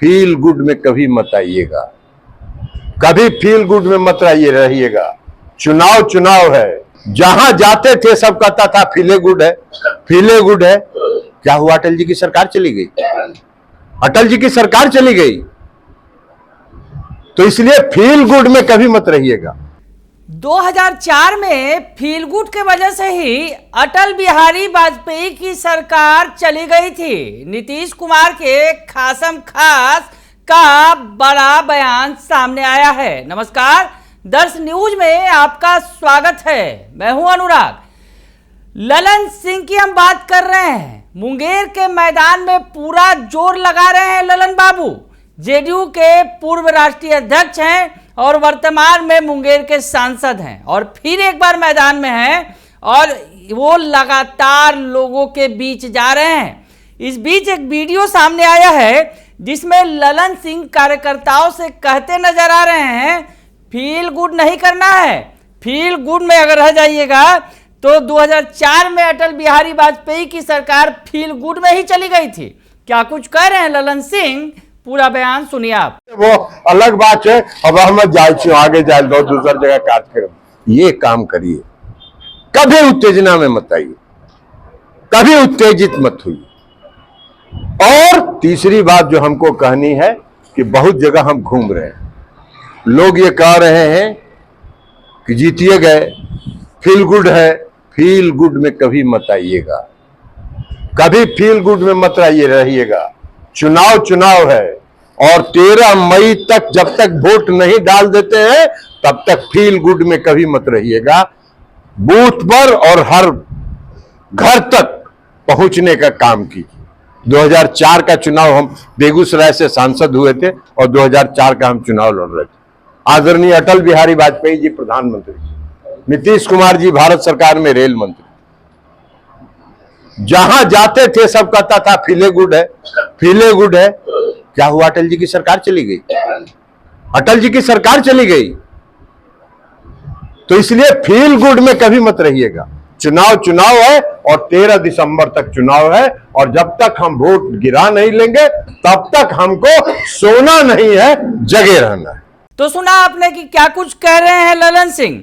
Feel good में कभी मत आइएगा, कभी फील गुड में मत रहिएगा। चुनाव है, जहां जाते थे सब कहता था फीले गुड है, फीले गुड है। क्या हुआ? अटल जी की सरकार चली गई, अटल जी की सरकार चली गई, तो इसलिए फील गुड में कभी मत रहिएगा। 2004 में फील गुड के वजह से ही अटल बिहारी वाजपेयी की सरकार चली गई थी। नीतीश कुमार के खासम खास का बड़ा बयान सामने आया है। नमस्कार, दर्श न्यूज में आपका स्वागत है। मैं हूं अनुराग। ललन सिंह की हम बात कर रहे हैं। मुंगेर के मैदान में पूरा जोर लगा रहे हैं ललन बाबू। जेडीयू के पूर्व राष्ट्रीय अध्यक्ष हैं और वर्तमान में मुंगेर के सांसद हैं और फिर एक बार मैदान में हैं और वो लगातार लोगों के बीच जा रहे हैं। इस बीच एक वीडियो सामने आया है जिसमें ललन सिंह कार्यकर्ताओं से कहते नजर आ रहे हैं फील गुड नहीं करना है, फील गुड में अगर रह जाइएगा तो 2004 में अटल बिहारी वाजपेयी की सरकार फील गुड में ही चली गई थी। क्या कुछ कह रहे हैं ललन सिंह, पूरा बयान सुनिए आप। वो अलग बात है, अब हम आगे जाए दो दूसर जगह कार्यक्रम। ये काम करिए, कभी उत्तेजना में मत आइए, कभी उत्तेजित मत हुई। और तीसरी बात जो हमको कहनी है कि बहुत जगह हम घूम रहे हैं, लोग ये कह रहे हैं कि जीतिए गए, फील गुड है। फील गुड में कभी मत आइएगा, कभी फील गुड में मत रहिएगा। चुनाव है और 13 मई तक जब तक वोट नहीं डाल देते हैं तब तक फील गुड में कभी मत रहिएगा। बूथ पर और हर घर तक पहुंचने का काम कीजिए। 2004 का चुनाव हम बेगूसराय से सांसद हुए थे और 2004 का हम चुनाव लड़ रहे थे। आदरणीय अटल बिहारी वाजपेयी जी प्रधानमंत्री, नीतीश कुमार जी भारत सरकार में रेल मंत्री, जहां जाते थे सब कहता था फीले गुड है, फीले गुड है। क्या हुआ? अटल जी की सरकार चली गई, अटल जी की सरकार चली गई, तो इसलिए फील गुड में कभी मत रहिएगा। चुनाव है और 13 दिसंबर तक चुनाव है और जब तक हम वोट गिरा नहीं लेंगे तब तक हमको सोना नहीं है, जगे रहना है। तो सुना आपने कि क्या कुछ कह रहे हैं ललन सिंह।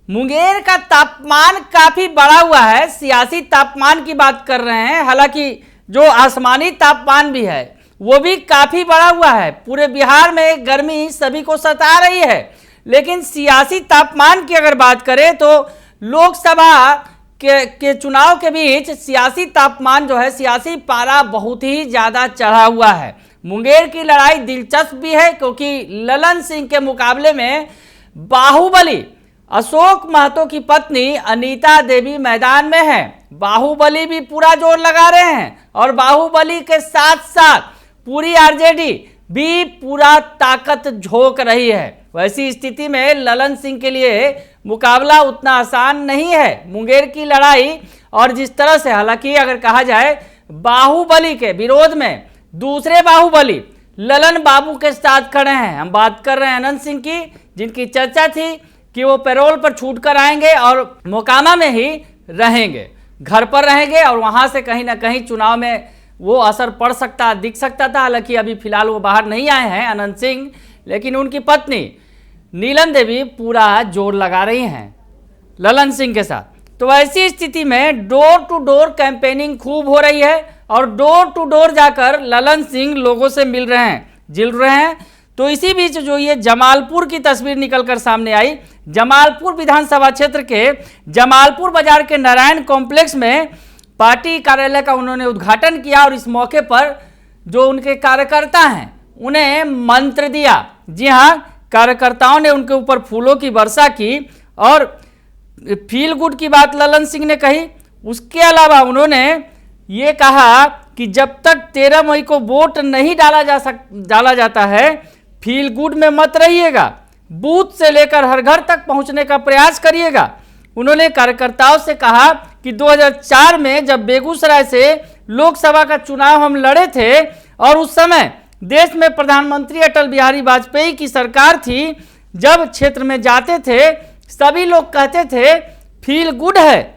मुंगेर का तापमान काफी बढ़ा हुआ है, सियासी तापमान की बात कर रहे हैं। हालांकि जो आसमानी तापमान भी है वो भी काफी बढ़ा हुआ है। पूरे बिहार में गर्मी सभी को सता रही है, लेकिन सियासी तापमान की अगर बात करें तो लोकसभा के चुनाव के बीच सियासी तापमान जो है, सियासी पारा बहुत ही ज्यादा चढ़ा हुआ है। मुंगेर की लड़ाई दिलचस्प भी है क्योंकि ललन सिंह के मुकाबले में बाहुबली अशोक महतो की पत्नी अनीता देवी मैदान में है। बाहुबली भी पूरा जोर लगा रहे हैं और बाहुबली के साथ साथ पूरी आरजेडी भी पूरा ताकत झोंक रही है। वैसी स्थिति में ललन सिंह के लिए मुकाबला उतना आसान नहीं है। मुंगेर की लड़ाई और जिस तरह से, हालांकि अगर कहा जाए बाहुबली के विरोध में दूसरे बाहुबली ललन बाबू के साथ खड़े हैं। हम बात कर रहे हैं अनंत सिंह की, जिनकी चर्चा थी कि वो पैरोल पर छूट कर आएंगे और मोकामा में ही रहेंगे, घर पर रहेंगे और वहां से कहीं ना कहीं चुनाव में वो असर पड़ सकता, दिख सकता था। हालांकि अभी फिलहाल वो बाहर नहीं आए हैं अनंत सिंह, लेकिन उनकी पत्नी नीलम देवी पूरा जोर लगा रही हैं ललन सिंह के साथ। तो ऐसी स्थिति में डोर टू डोर कैंपेनिंग खूब हो रही है और डोर टू डोर जाकर ललन सिंह लोगों से मिल रहे हैं, जिल रहे हैं। तो इसी बीच जो ये जमालपुर की तस्वीर निकलकर सामने आई, जमालपुर विधानसभा क्षेत्र के जमालपुर बाजार के नारायण कॉम्प्लेक्स में पार्टी कार्यालय का उन्होंने उद्घाटन किया और इस मौके पर जो उनके कार्यकर्ता हैं उन्हें मंत्र दिया। जी हाँ, कार्यकर्ताओं ने उनके ऊपर फूलों की वर्षा की और फील गुड की बात ललन सिंह ने कही। उसके अलावा उन्होंने ये कहा कि जब तक 13 मई को वोट नहीं डाला जाता है फील गुड में मत रहिएगा, बूथ से लेकर हर घर तक पहुंचने का प्रयास करिएगा। उन्होंने कार्यकर्ताओं से कहा कि 2004 में जब बेगूसराय से लोकसभा का चुनाव हम लड़े थे और उस समय देश में प्रधानमंत्री अटल बिहारी वाजपेयी की सरकार थी, जब क्षेत्र में जाते थे सभी लोग कहते थे फील गुड है,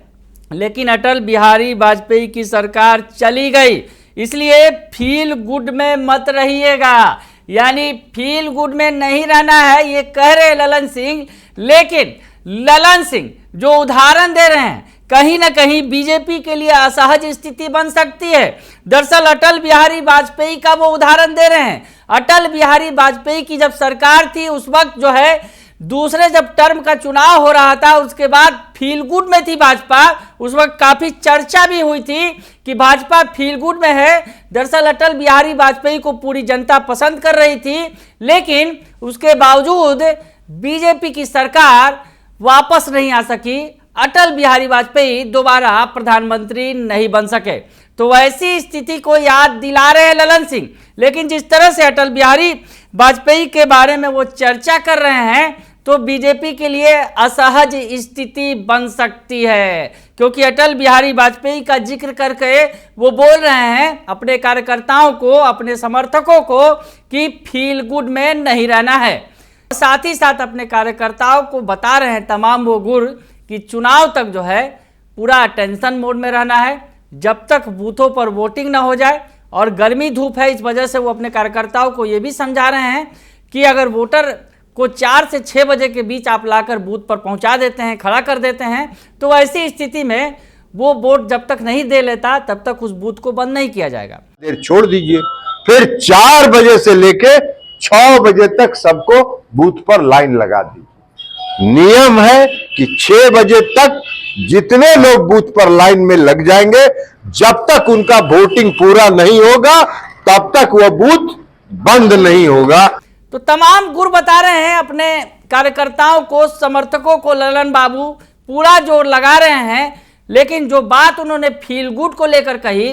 लेकिन अटल बिहारी वाजपेयी की सरकार चली गई, इसलिए फील गुड में मत रहिएगा, यानी फील गुड में नहीं रहना है, ये कह रहे ललन सिंह। लेकिन ललन सिंह जो उदाहरण दे रहे हैं, कहीं ना कहीं बीजेपी के लिए असहज स्थिति बन सकती है। दरअसल अटल बिहारी वाजपेयी का वो उदाहरण दे रहे हैं। अटल बिहारी वाजपेयी की जब सरकार थी, उस वक्त जो है दूसरे जब टर्म का चुनाव हो रहा था, उसके बाद फील गुड में थी भाजपा। उस वक्त काफी चर्चा भी हुई थी कि भाजपा फील गुड में है। दरअसल अटल बिहारी वाजपेयी को पूरी जनता पसंद कर रही थी, लेकिन उसके बावजूद बीजेपी की सरकार वापस नहीं आ सकी। अटल बिहारी वाजपेयी दोबारा प्रधानमंत्री नहीं बन सके। तो वैसी स्थिति को याद दिला रहे हैं ललन सिंह। लेकिन जिस तरह से अटल बिहारी वाजपेयी के बारे में वो चर्चा कर रहे हैं, तो बीजेपी के लिए असहज स्थिति बन सकती है, क्योंकि अटल बिहारी वाजपेयी का जिक्र करके वो बोल रहे हैं अपने कार्यकर्ताओं को, अपने समर्थकों को कि फील गुड में नहीं रहना है। साथ ही साथ अपने कार्यकर्ताओं को बता रहे हैं तमाम वो गुर कि चुनाव तक जो है पूरा टेंशन मोड में रहना है, जब तक बूथों पर वोटिंग ना हो जाए। और गर्मी धूप है, इस वजह से वो अपने कार्यकर्ताओं को ये भी समझा रहे हैं कि अगर वोटर को 4 से 6 बजे के बीच आप लाकर बूथ पर पहुंचा देते हैं, खड़ा कर देते हैं, तो ऐसी स्थिति में वो वोट जब तक नहीं दे लेता तब तक उस बूथ को बंद नहीं किया जाएगा। देर छोड़ दीजिए, फिर 4 बजे से लेके 6 बजे तक सबको बूथ पर लाइन लगा दीजिए। नियम है कि 6 बजे तक जितने लोग बूथ पर लाइन में लग जाएंगे, जब तक उनका वोटिंग पूरा नहीं होगा तब तक वह बूथ बंद नहीं होगा। तो तमाम गुर बता रहे हैं अपने कार्यकर्ताओं को, समर्थकों को, ललन बाबू पूरा जोर लगा रहे हैं। लेकिन जो बात उन्होंने फील गुड को लेकर कही,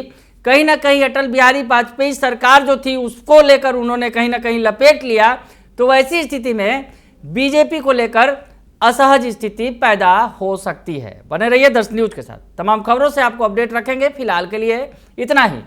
कहीं ना कहीं अटल बिहारी वाजपेयी सरकार जो थी उसको लेकर उन्होंने कहीं ना कहीं लपेट लिया। तो ऐसी स्थिति में बीजेपी को लेकर असहज स्थिति पैदा हो सकती है। बने रहिए दर्शन न्यूज के साथ, तमाम खबरों से आपको अपडेट रखेंगे। फिलहाल के लिए इतना ही।